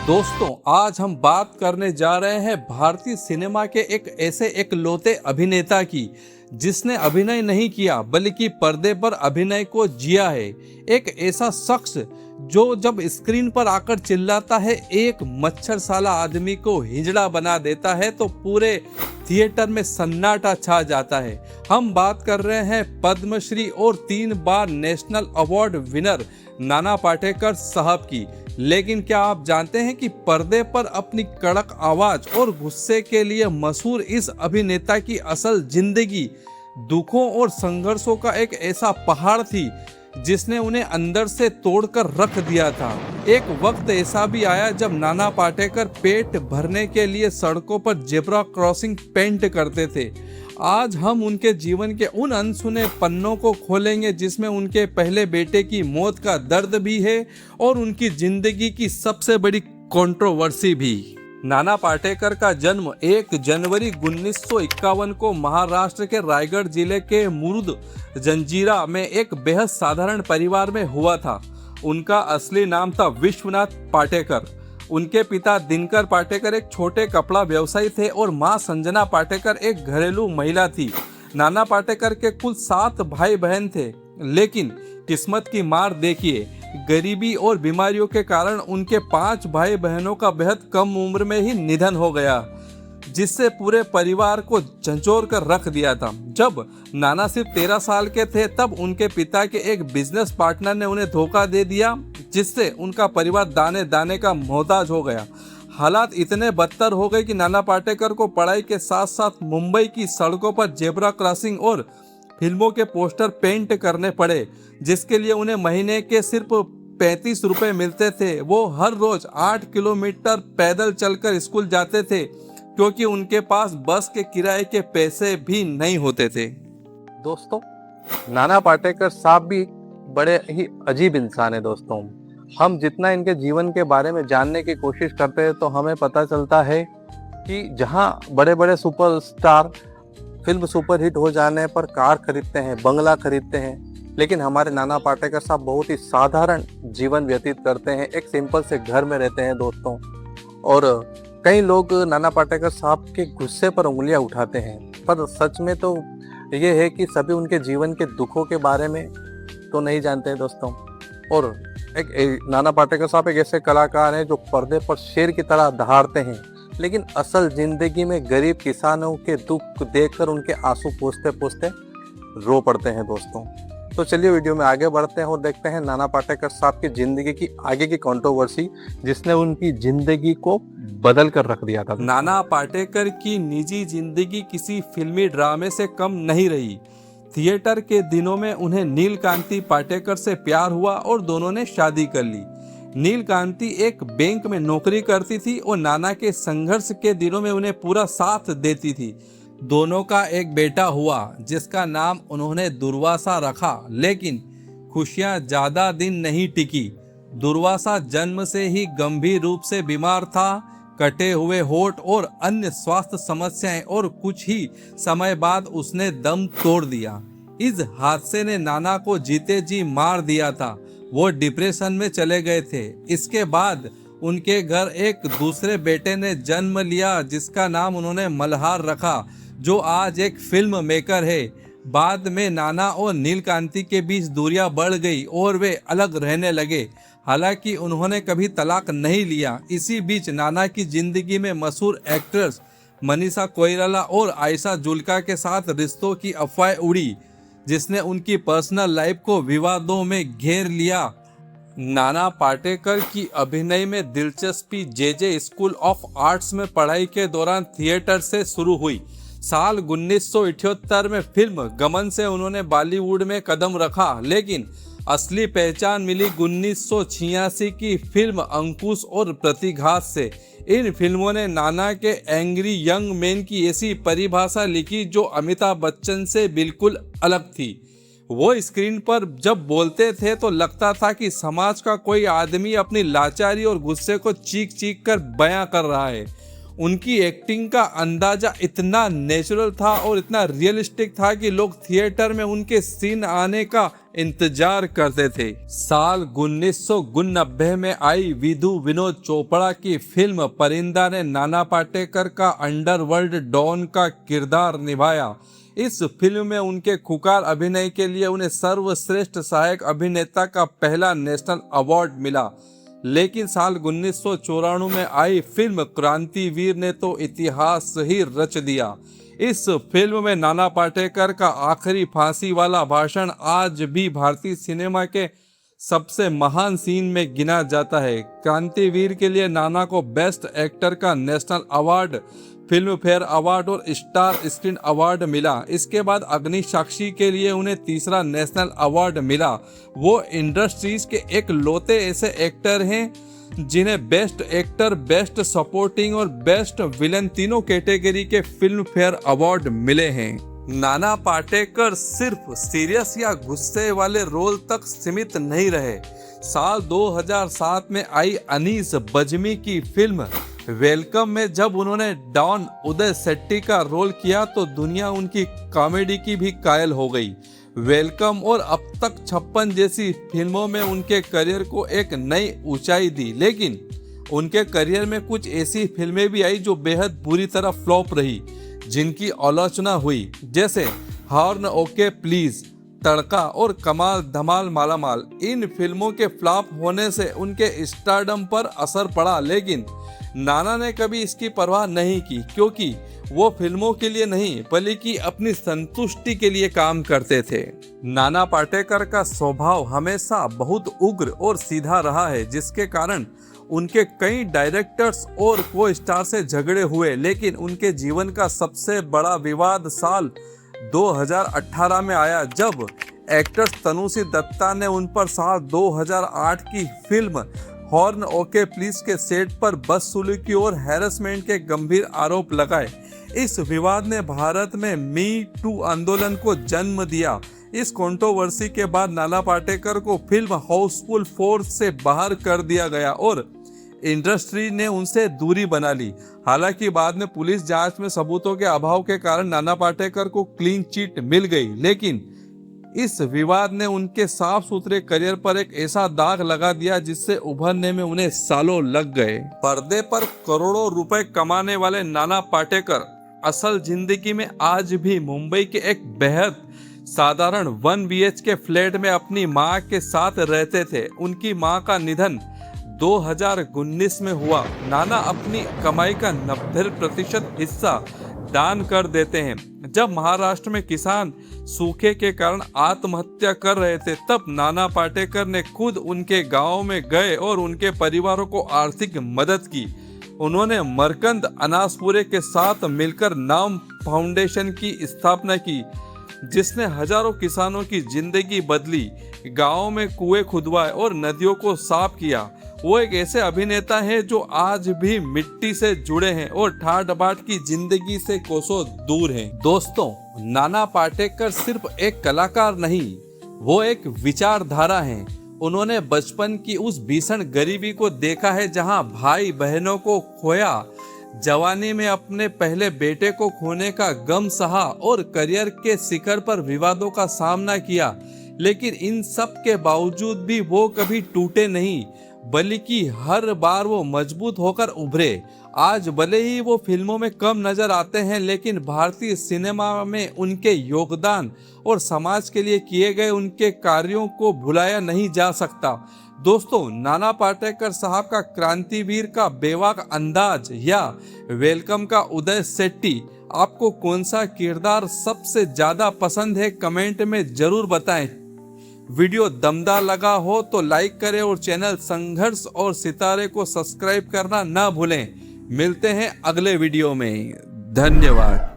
दोस्तों, आज हम बात करने जा रहे हैं भारतीय सिनेमा के एक ऐसे एकलौते अभिनेता की जिसने अभिनय नहीं किया बल्कि पर्दे पर अभिनय को जिया है। एक ऐसा शख्स जो जब स्क्रीन पर आकर चिल्लाता है, एक मच्छरसाला आदमी को हिजड़ा बना देता है तो पूरे थिएटर में सन्नाटा छा जाता है। हम बात कर रहे हैं पद्मश्री और 3 बार national award winner Nana Patekar साहब की। लेकिन क्या आप जानते हैं कि पर्दे पर अपनी कड़क आवाज और गुस्से के लिए मशहूर इस अभिनेता की असल जिंदगी दुखों और संघर्षों का एक ऐसा पहाड़ थी जिसने उन्हें अंदर से तोड़कर रख दिया था। एक वक्त ऐसा भी आया जब नाना पाटेकर पेट भरने के लिए सड़कों पर जेब्रा क्रॉसिंग पेंट करते थे। आज हम उनके जीवन के उन अनसुने पन्नों को खोलेंगे जिसमें उनके पहले बेटे की मौत का दर्द भी है और उनकी जिंदगी की सबसे बड़ी कंट्रोवर्सी भी। नाना पाटेकर का जन्म 1 जनवरी 1951 को महाराष्ट्र के रायगढ़ जिले के मुरुड जंजीरा में एक बेहद साधारण परिवार में हुआ था। उनका असली नाम था विश्वनाथ पाटेकर। उनके पिता दिनकर पाटेकर एक छोटे कपड़ा व्यवसायी थे और मां संजना पाटेकर एक घरेलू महिला थी। नाना पाटेकर के कुल 7 भाई बहन थे, लेकिन किस्मत की मार देखिए, गरीबी और बीमारियों के कारण उनके 5 भाई बहनों का बेहद कम उम्र में ही निधन हो गया, जिससे पूरे परिवार को झंझोर कर रख दिया था। जब नाना सिर्फ 13 साल के थे तब उनके पिता के एक बिजनेस पार्टनर ने उन्हें धोखा दे दिया, जिससे उनका परिवार दाने दाने का मोहताज हो गया। हालात इतने बदतर हो गए कि नाना पाटेकर को पढ़ाई के साथ साथ मुंबई की सड़कों पर जेब्रा क्रॉसिंग और फिल्मों के पोस्टर पेंट करने पड़े, जिसके लिए उन्हें महीने के सिर्फ 35 रुपए मिलते थे। वो हर रोज 8 किलोमीटर पैदल चलकर स्कूल जाते थे क्योंकि उनके पास बस के किराए के पैसे भी नहीं होते थे। दोस्तों, नाना पाटेकर साहब भी बड़े ही अजीब इंसान है। दोस्तों, हम जितना इनके जीवन के बारे में जानने की कोशिश करते हैं तो हमें पता चलता है कि जहां बड़े बड़े सुपरस्टार फिल्म सुपरहिट हो जाने पर कार खरीदते हैं, बंगला खरीदते हैं, लेकिन हमारे नाना पाटेकर साहब बहुत ही साधारण जीवन व्यतीत करते हैं। एक सिंपल से घर में रहते हैं दोस्तों। और कई लोग नाना पाटेकर साहब के गुस्से पर उंगलियां उठाते हैं, पर सच में तो ये है कि सभी उनके जीवन के दुखों के बारे में तो नहीं जानते हैं दोस्तों। और एक नाना पाटेकर साहब एक ऐसे कलाकार हैं जो पर्दे पर शेर की तरह दहाड़ते हैं, लेकिन असल जिंदगी में गरीब किसानों के दुख देखकर उनके आंसू पोंछते पोंछते रो पड़ते हैं दोस्तों। तो चलिए वीडियो में आगे बढ़ते हैं और देखते हैं नाना पाटेकर साहब की जिंदगी की आगे की कंट्रोवर्सी जिसने उनकी जिंदगी को बदल कर रख दिया था। नाना पाटेकर की निजी जिंदगी किसी फिल्मी ड्रामे से कम नहीं रही। थिएटर के दिनों में उन्हें नीलकांति पाटेकर से प्यार हुआ और दोनों ने शादी कर ली। नीलकांति एक बैंक में नौकरी करती थी और नाना के संघर्ष के दिनों में उन्हें पूरा साथ देती थी। दोनों का एक बेटा हुआ जिसका नाम उन्होंने दुर्वासा रखा, लेकिन खुशियां ज्यादा दिन नहीं टिकी। दुर्वासा जन्म से ही गंभीर रूप से बीमार था। कटे हुए होठ और अन्य स्वास्थ्य समस्याएं और कुछ ही समय बाद उसने दम तोड़ दिया। इस हादसे ने नाना को जीते जी मार दिया था। वो डिप्रेशन में चले गए थे। इसके बाद उनके घर एक दूसरे बेटे ने जन्म लिया जिसका नाम उन्होंने मल्हार रखा, जो आज एक फिल्म मेकर है। बाद में नाना और नीलकांति के बीच दूरियां बढ़ गई और वे अलग रहने लगे। हालांकि उन्होंने कभी तलाक नहीं लिया। इसी बीच नाना की जिंदगी में मशहूर एक्ट्रेस मनीषा कोइराला और आयशा जुल्का के साथ रिश्तों की अफवाहें उड़ी, जिसने उनकी पर्सनल लाइफ को विवादों में घेर लिया। नाना पाटेकर की अभिनय में दिलचस्पी जे स्कूल ऑफ आर्ट्स में पढ़ाई के दौरान थिएटर से शुरू हुई। साल 1978 में फिल्म गमन से उन्होंने बॉलीवुड में कदम रखा, लेकिन असली पहचान मिली 1986 की फिल्म अंकुश और प्रतिघात से। इन फिल्मों ने नाना के एंग्री यंग मैन की ऐसी परिभाषा लिखी जो अमिताभ बच्चन से बिल्कुल अलग थी। वो स्क्रीन पर जब बोलते थे तो लगता था कि समाज का कोई आदमी अपनी लाचारी और गुस्से को चीख चीख कर बयां कर रहा है। उनकी एक्टिंग का अंदाजा इतना नेचुरल था और इतना रियलिस्टिक था कि लोग थिएटर में उनके सीन आने का इंतजार करते थे। साल 1999 में आई विधु विनोद चोपड़ा की फिल्म परिंदा ने नाना पाटेकर का अंडरवर्ल्ड डॉन का किरदार निभाया। इस फिल्म में उनके खुकार अभिनय के लिए उन्हें सर्वश्रेष्ठ सहायक अभिनेता का पहला नेशनल अवार्ड मिला। लेकिन साल 1994 में आई फिल्म क्रांतिवीर ने तो इतिहास ही रच दिया। इस फिल्म में नाना पाटेकर का आखिरी फांसी वाला भाषण आज भी भारतीय सिनेमा के सबसे महान सीन में गिना जाता है। क्रांतिवीर के लिए नाना को बेस्ट एक्टर का national award, film fair award और स्टार स्क्रीन अवार्ड मिला। इसके बाद अग्निसाक्षी के लिए उन्हें तीसरा नेशनल अवार्ड मिला। वो इंडस्ट्रीज के एक लौते ऐसे एक्टर हैं जिन्हें बेस्ट एक्टर, बेस्ट सपोर्टिंग और बेस्ट विलन तीनों कैटेगरी के फिल्म फेयर अवार्ड मिले हैं। नाना पाटेकर सिर्फ सीरियस या गुस्से वाले रोल तक सीमित नहीं रहे। साल 2007 में आई अनीस बज्मी की फिल्म वेलकम में जब उन्होंने डॉन उदय शेट्टी का रोल किया तो दुनिया उनकी कॉमेडी की भी कायल हो गई। वेलकम और अब तक 56 जैसी फिल्मों में उनके करियर को एक नई ऊंचाई दी। लेकिन उनके करियर में कुछ ऐसी फिल्में भी आई जो बेहद बुरी तरह फ्लॉप रही, जिनकी आलोचना हुई, जैसे हॉर्न ओके प्लीज, तड़का और कमाल धमाल मालामाल। इन फिल्मों के फ्लॉप होने से उनके स्टारडम पर असर पड़ा, लेकिन नाना ने कभी इसकी परवाह नहीं की, क्योंकि वो फिल्मों के लिए नहीं बल्कि अपनी संतुष्टि के लिए काम करते थे। नाना पाटेकर का स्वभाव हमेशा बहुत उग्र और सीधा रहा है, जिसके कारण उनके कई डायरेक्टर्स और को स्टार से झगड़े हुए। लेकिन उनके जीवन का सबसे बड़ा विवाद साल 2018 में आया, जब एक्ट्रेस तनुश्री दत्ता ने उन पर साल 2008 की फिल्म हॉर्न ओके प्लीज के सेट पर बदसलूकी और हैरेसमेंट के गंभीर आरोप लगाए। इस विवाद ने भारत में मी टू आंदोलन को जन्म दिया। इस कंट्रोवर्सी के बाद नाना पाटेकर को फिल्म हाउसफुल 4 से बाहर कर दिया गया और इंडस्ट्री ने उनसे दूरी बना ली। हालांकि बाद में पुलिस जांच में सबूतों के अभाव के कारण नाना पाटेकर को क्लीन चिट मिल गई, लेकिन इस विवाद ने उनके साफ सुथरे करियर पर एक ऐसा दाग लगा दिया जिससे उभरने में उन्हें सालों लग गए। पर्दे पर करोड़ों रुपए कमाने वाले नाना पाटेकर असल जिंदगी में आज भी मुंबई के एक बेहद साधारण 1 BHK फ्लैट में अपनी मां के साथ रहते थे। उनकी मां का निधन 2019 में हुआ। नाना अपनी कमाई का 90% हिस्सा दान कर देते हैं। जब महाराष्ट्र में किसान सूखे के कारण आत्महत्या कर रहे थे, तब नाना पाटेकर ने खुद उनके गांव में गए और उनके परिवारों को आर्थिक मदद की। उन्होंने मरकंद अनासपुरे के साथ मिलकर नाम फाउंडेशन की स्थापना की, जिसने हजारों किसानों की जिंदगी बदली, गांव में कुएं खुदवाए और नदियों को साफ किया। वो एक ऐसे अभिनेता हैं जो आज भी मिट्टी से जुड़े हैं और ठाट बाट की जिंदगी से कोसों दूर हैं। दोस्तों, नाना पाटेकर सिर्फ एक कलाकार नहीं, वो एक विचारधारा हैं। उन्होंने बचपन की उस भीषण गरीबी को देखा है जहां भाई बहनों को खोया, जवानी में अपने पहले बेटे को खोने का गम सहा और करियर के शिखर पर विवादों का सामना किया। लेकिन इन सब के बावजूद भी वो कभी टूटे नहीं, बल्कि हर बार वो मजबूत होकर उभरे। आज भले ही वो फिल्मों में कम नजर आते हैं, लेकिन भारतीय सिनेमा में उनके योगदान और समाज के लिए किए गए उनके कार्यों को भुलाया नहीं जा सकता। दोस्तों, नाना पाटेकर साहब का क्रांतिवीर का बेबाक अंदाज या वेलकम का उदय शेट्टी, आपको कौन सा किरदार सबसे ज्यादा पसंद है, कमेंट में जरूर बताएं। वीडियो दमदार लगा हो तो लाइक करें और चैनल संघर्ष और सितारे को सब्सक्राइब करना ना भूलें। मिलते हैं अगले वीडियो में। धन्यवाद।